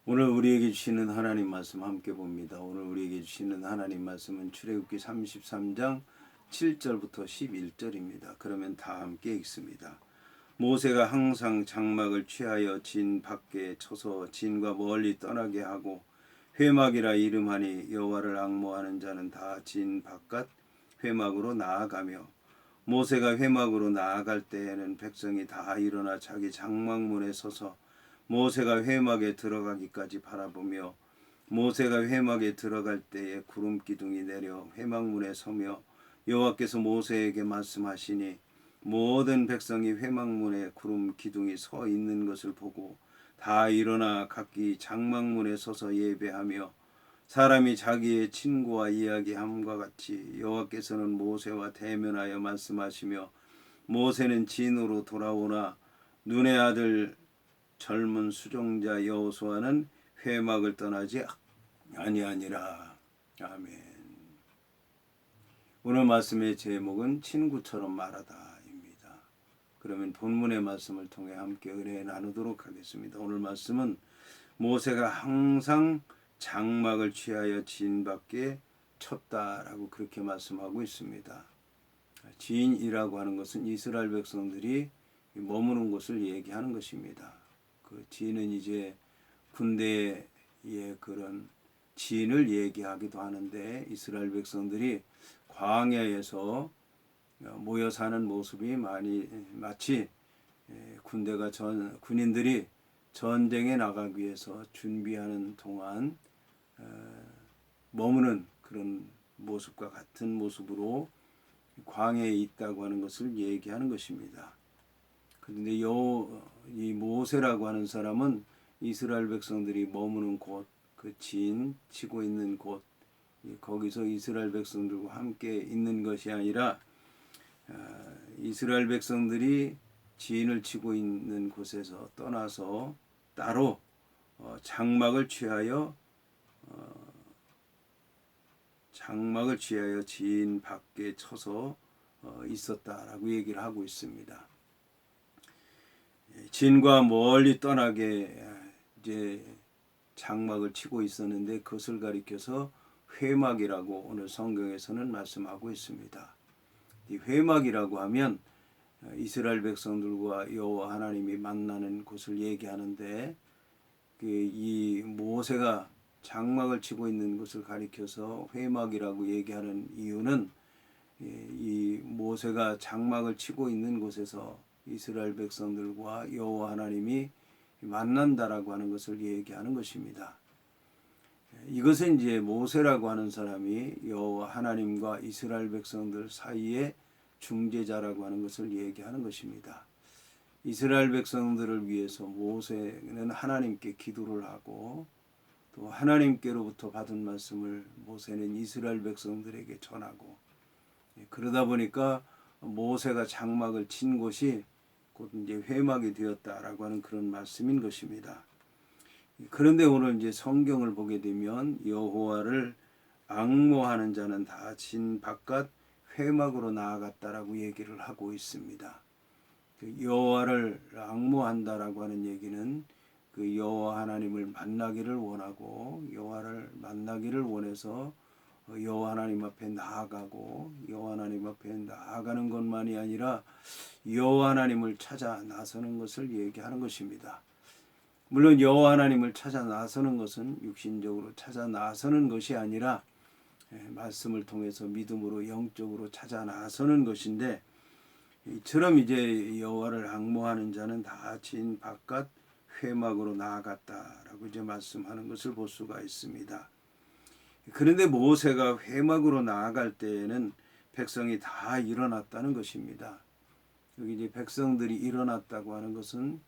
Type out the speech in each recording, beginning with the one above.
오늘 우리에게 주시는 하나님 말씀 함께 봅니다. 오늘 우리에게 주시는 하나님 말씀은 출애굽기 33장 7절부터 11절입니다. 그러면 다 함께 읽습니다. 모세가 항상 장막을 취하여 진 밖에 쳐서 진과 멀리 떠나게 하고 회막이라 이름하니 여호와를 앙모하는 자는 다 진 바깥 회막으로 나아가며 모세가 회막으로 나아갈 때에는 백성이 다 일어나 자기 장막문에 서서 모세가 회막에 들어가기까지 바라보며 모세가 회막에 들어갈 때에 구름 기둥이 내려 회막문에 서며 여호와께서 모세에게 말씀하시니 모든 백성이 회막문에 구름 기둥이 서 있는 것을 보고 다 일어나 각기 장막문에 서서 예배하며 사람이 자기의 친구와 이야기함과 같이 여호와께서는 모세와 대면하여 말씀하시며 모세는 진으로 돌아오나 눈의 아들 젊은 수종자 여호수아는 회막을 떠나지 아니하니라. 아멘. 오늘 말씀의 제목은 친구처럼 말하다입니다. 그러면 본문의 말씀을 통해 함께 은혜 나누도록 하겠습니다. 오늘 말씀은 모세가 항상 장막을 취하여 진 밖에 쳤다라고 그렇게 말씀하고 있습니다. 진이라고 하는 것은 이스라엘 백성들이 머무는 곳을 얘기하는 것입니다. 그 진은 이제 군대의 그런 진을 얘기하기도 하는데 이스라엘 백성들이 광야에서 모여 사는 모습이 마치 군인들이 전쟁에 나가기 위해서 준비하는 동안 머무는 그런 모습과 같은 모습으로 광야에 있다고 하는 것을 얘기하는 것입니다. 그런데 이 모세라고 하는 사람은 이스라엘 백성들이 머무는 곳, 그 진 치고 있는 곳, 거기서 이스라엘 백성들과 함께 있는 것이 아니라 이스라엘 백성들이 진을 치고 있는 곳에서 떠나서 따로 장막을 취하여 진 밖에 쳐서 있었다라고 얘기를 하고 있습니다. 진과 멀리 떠나게 이제 장막을 치고 있었는데 그것을 가리켜서 회막이라고 오늘 성경에서는 말씀하고 있습니다. 이 회막이라고 하면 이스라엘 백성들과 여호와 하나님이 만나는 곳을 얘기하는데 이 모세가 장막을 치고 있는 곳을 가리켜서 회막이라고 얘기하는 이유는 이 모세가 장막을 치고 있는 곳에서 이스라엘 백성들과 여호와 하나님이 만난다라고 하는 것을 얘기하는 것입니다. 이것은 이제 모세라고 하는 사람이 여호와 하나님과 이스라엘 백성들 사이에 중재자라고 하는 것을 얘기하는 것입니다. 이스라엘 백성들을 위해서 모세는 하나님께 기도를 하고 또 하나님께로부터 받은 말씀을 모세는 이스라엘 백성들에게 전하고 그러다 보니까 모세가 장막을 친 곳이 곧 이제 회막이 되었다라고 하는 그런 말씀인 것입니다. 그런데 오늘 이제 성경을 보게 되면 여호와를 앙모하는 자는 다 진 바깥 회막으로 나아갔다라고 얘기를 하고 있습니다. 여호와를 앙모한다라고 하는 얘기는 그 여호와 하나님을 만나기를 원하고 여호와를 만나기를 원해서 여호와 하나님 앞에 나아가고 여호와 하나님 앞에 나아가는 것만이 아니라 여호와 하나님을 찾아 나서는 것을 얘기하는 것입니다. 물론 여호와 하나님을 찾아 나서는 것은 육신적으로 찾아 나서는 것이 아니라 말씀을 통해서 믿음으로 영적으로 찾아 나서는 것인데 이처럼 이제 여호와를 앙모하는 자는 다 진 바깥 회막으로 나아갔다라고 이제 말씀하는 것을 볼 수가 있습니다. 그런데 모세가 회막으로 나아갈 때에는 백성이 다 일어났다는 것입니다. 여기 이제 백성들이 일어났다고 하는 것은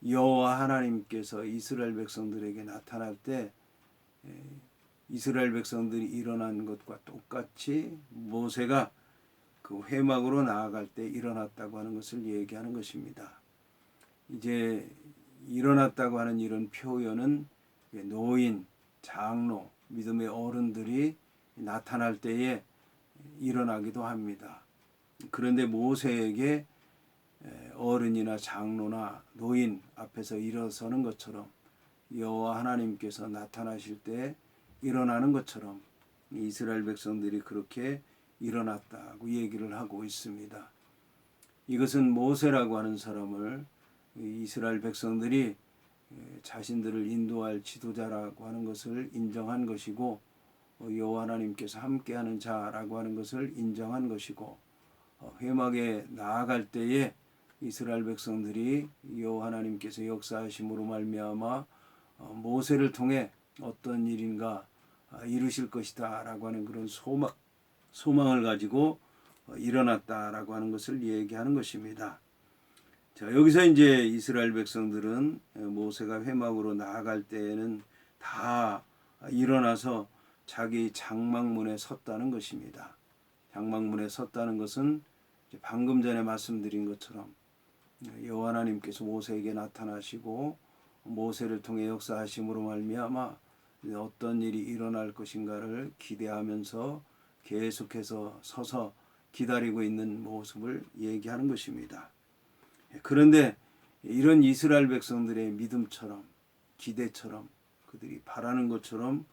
여호와 하나님께서 이스라엘 백성들에게 나타날 때 이스라엘 백성들이 일어난 것과 똑같이 모세가 그 회막으로 나아갈 때 일어났다고 하는 것을 얘기하는 것입니다. 이제 일어났다고 하는 이런 표현은 노인, 장로, 믿음의 어른들이 나타날 때에 일어나기도 합니다. 그런데 모세에게 어른이나 장로나 노인 앞에서 일어서는 것처럼 여호와 하나님께서 나타나실 때 일어나는 것처럼 이스라엘 백성들이 그렇게 일어났다고 얘기를 하고 있습니다. 이것은 모세라고 하는 사람을 이스라엘 백성들이 자신들을 인도할 지도자라고 하는 것을 인정한 것이고 여호와 하나님께서 함께하는 자라고 하는 것을 인정한 것이고 회막에 나아갈 때에 이스라엘 백성들이 여호와 하나님께서 역사하심으로 말미암아 모세를 통해 어떤 일인가 이루실 것이다 라고 하는 그런 소망을 가지고 일어났다라고 하는 것을 얘기하는 것입니다. 자, 여기서 이제 이스라엘 백성들은 모세가 회막으로 나아갈 때에는 다 일어나서 자기 장막문에 섰다는 것입니다. 장막문에 섰다는 것은 방금 전에 말씀드린 것처럼 여호와 하나님께서 모세에게 나타나시고 모세를 통해 역사하심으로 말미암아 어떤 일이 일어날 것인가를 기대하면서 계속해서 서서 기다리고 있는 모습을 얘기하는 것입니다. 그런데 이런 이스라엘 백성들의 믿음처럼 기대처럼 그들이 바라는 것처럼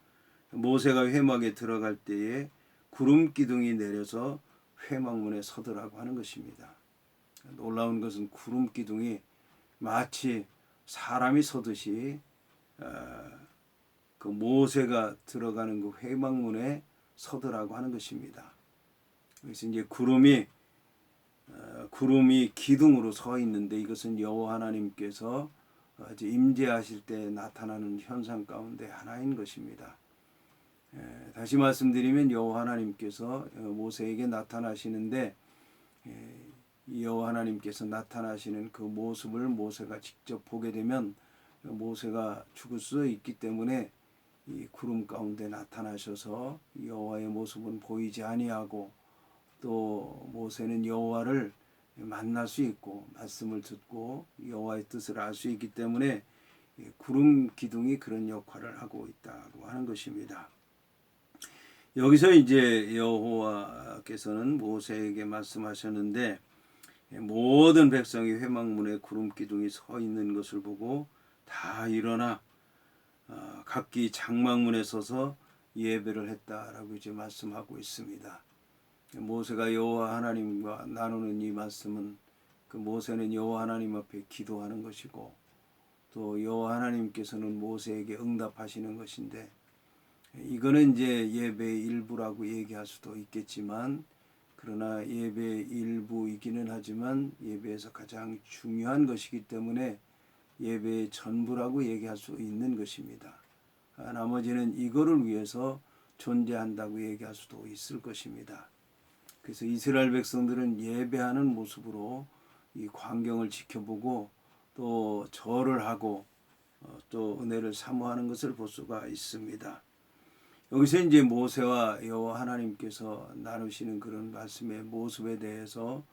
모세가 회막에 들어갈 때에 구름 기둥이 내려서 회막문에 서더라고 하는 것입니다. 놀라운 것은 구름 기둥이 마치 사람이 서듯이 그 모세가 들어가는 그 회막문에 서더라고 하는 것입니다. 그래서 이제 구름이 기둥으로 서 있는데 이것은 여호와 하나님께서 임재하실 때 나타나는 현상 가운데 하나인 것입니다. 다시 말씀드리면 여호와 하나님께서 모세에게 나타나시는데 여호와 하나님께서 나타나시는 그 모습을 모세가 직접 보게 되면 모세가 죽을 수 있기 때문에 이 구름 가운데 나타나셔서 여호와의 모습은 보이지 아니하고 또 모세는 여호와를 만날 수 있고 말씀을 듣고 여호와의 뜻을 알 수 있기 때문에 구름 기둥이 그런 역할을 하고 있다고 하는 것입니다. 여기서 이제 여호와께서는 모세에게 말씀하셨는데 모든 백성이 회막문에 구름 기둥이 서 있는 것을 보고 다 일어나 각기 장막문에 서서 예배를 했다라고 이제 말씀하고 있습니다. 모세가 여호와 하나님과 나누는 이 말씀은 그 모세는 여호와 하나님 앞에 기도하는 것이고 또 여호와 하나님께서는 모세에게 응답하시는 것인데 이거는 이제 예배의 일부라고 얘기할 수도 있겠지만 그러나 예배의 일부이기는 하지만 예배에서 가장 중요한 것이기 때문에 예배의 전부라고 얘기할 수 있는 것입니다. 나머지는 이거를 위해서 존재한다고 얘기할 수도 있을 것입니다. 그래서 이스라엘 백성들은 예배하는 모습으로 이 광경을 지켜보고 또 절을 하고 또 은혜를 사모하는 것을 볼 수가 있습니다. 여기서 이제 모세와 여호와 하나님께서 나누시는 그런 말씀의 모습에 대해서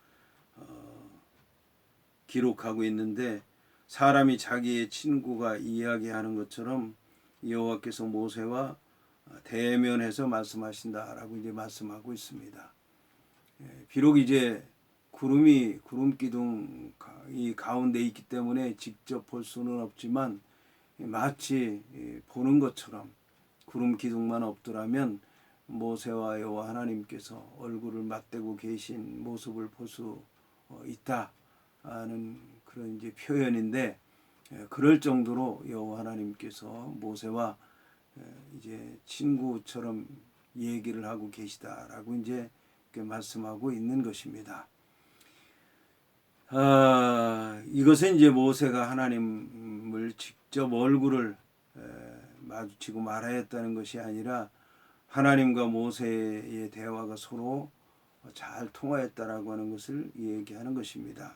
기록하고 있는데 사람이 자기의 친구가 이야기하는 것처럼 여호와께서 모세와 대면해서 말씀하신다라고 이제 말씀하고 있습니다. 비록 이제 구름 기둥 이 가운데 있기 때문에 직접 볼 수는 없지만 마치 보는 것처럼 구름 기둥만 없더라면 모세와 여호와 하나님께서 얼굴을 맞대고 계신 모습을 볼 수 있다는 그런 이제 표현인데 그럴 정도로 여호와 하나님께서 모세와 이제 친구처럼 얘기를 하고 계시다라고 이제 말씀하고 있는 것입니다. 이것은 이제 모세가 하나님을 직접 얼굴을 마주치고 말하였다는 것이 아니라 하나님과 모세의 대화가 서로 잘 통하였다라고 하는 것을 얘기하는 것입니다.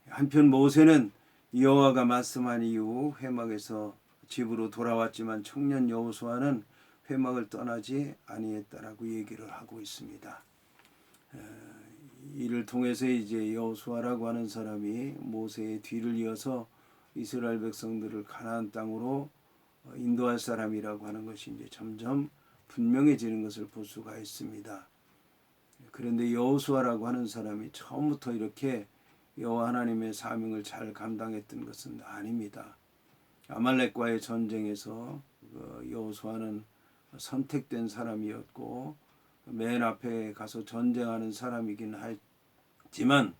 한편 모세는 여호와가 말씀한 이후 회막에서 집으로 돌아왔지만 청년 여호수아는 회막을 떠나지 아니했다라고 얘기를 하고 있습니다. 이를 통해서 이제 여호수아라고 하는 사람이 모세의 뒤를 이어서 이스라엘 백성들을 가나안 땅으로 인도할 사람이라고 하는 것이 이제 점점 분명해지는 것을 볼 수가 있습니다. 그런데 여호수아라고 하는 사람이 처음부터 이렇게 여호와 하나님의 사명을 잘 감당했던 것은 아닙니다. 아말렉과의 전쟁에서 여호수아는 선택된 사람이었고 맨 앞에 가서 전쟁하는 사람이긴 하지만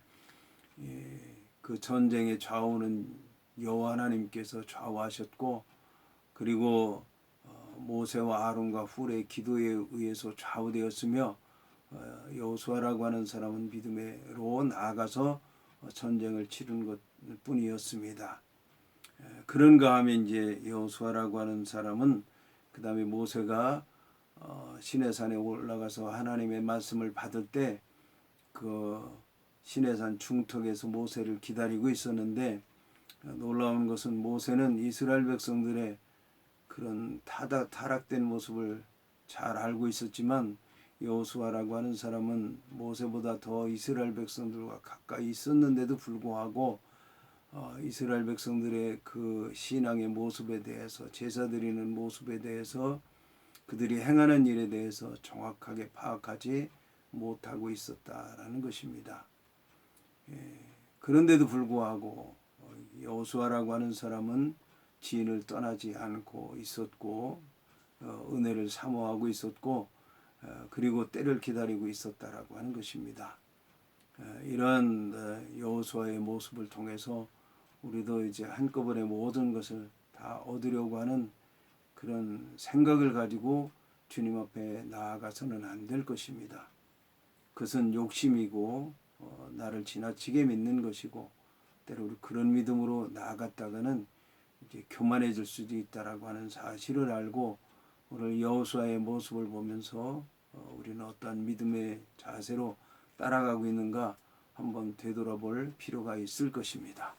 그 전쟁의 좌우는 여호와 하나님께서 좌우하셨고 그리고 모세와 아론과 훌의 기도에 의해서 좌우되었으며 여호수아라고 하는 사람은 믿음으로 나아가서 전쟁을 치른 것뿐이었습니다. 그런가 하면 이제 여호수아라고 하는 사람은 그 다음에 모세가 시내산에 올라가서 하나님의 말씀을 받을 때 그 시내산 중턱에서 모세를 기다리고 있었는데 놀라운 것은 모세는 이스라엘 백성들의 그런 타락된 모습을 잘 알고 있었지만 여호수아라고 하는 사람은 모세보다 더 이스라엘 백성들과 가까이 있었는데도 불구하고 이스라엘 백성들의 그 신앙의 모습에 대해서 제사 드리는 모습에 대해서 그들이 행하는 일에 대해서 정확하게 파악하지 못하고 있었다라는 것입니다. 그런데도 불구하고 여호수아라고 하는 사람은 지인을 떠나지 않고 있었고 은혜를 사모하고 있었고 그리고 때를 기다리고 있었다라고 하는 것입니다. 이런 여호수아의 모습을 통해서 우리도 이제 한꺼번에 모든 것을 다 얻으려고 하는 그런 생각을 가지고 주님 앞에 나아가서는 안 될 것입니다. 그것은 욕심이고 나를 지나치게 믿는 것이고 때로 그런 믿음으로 나아갔다가는 이제 교만해질 수도 있다라고 하는 사실을 알고 오늘 여호수아의 모습을 보면서 우리는 어떠한 믿음의 자세로 따라가고 있는가 한번 되돌아볼 필요가 있을 것입니다.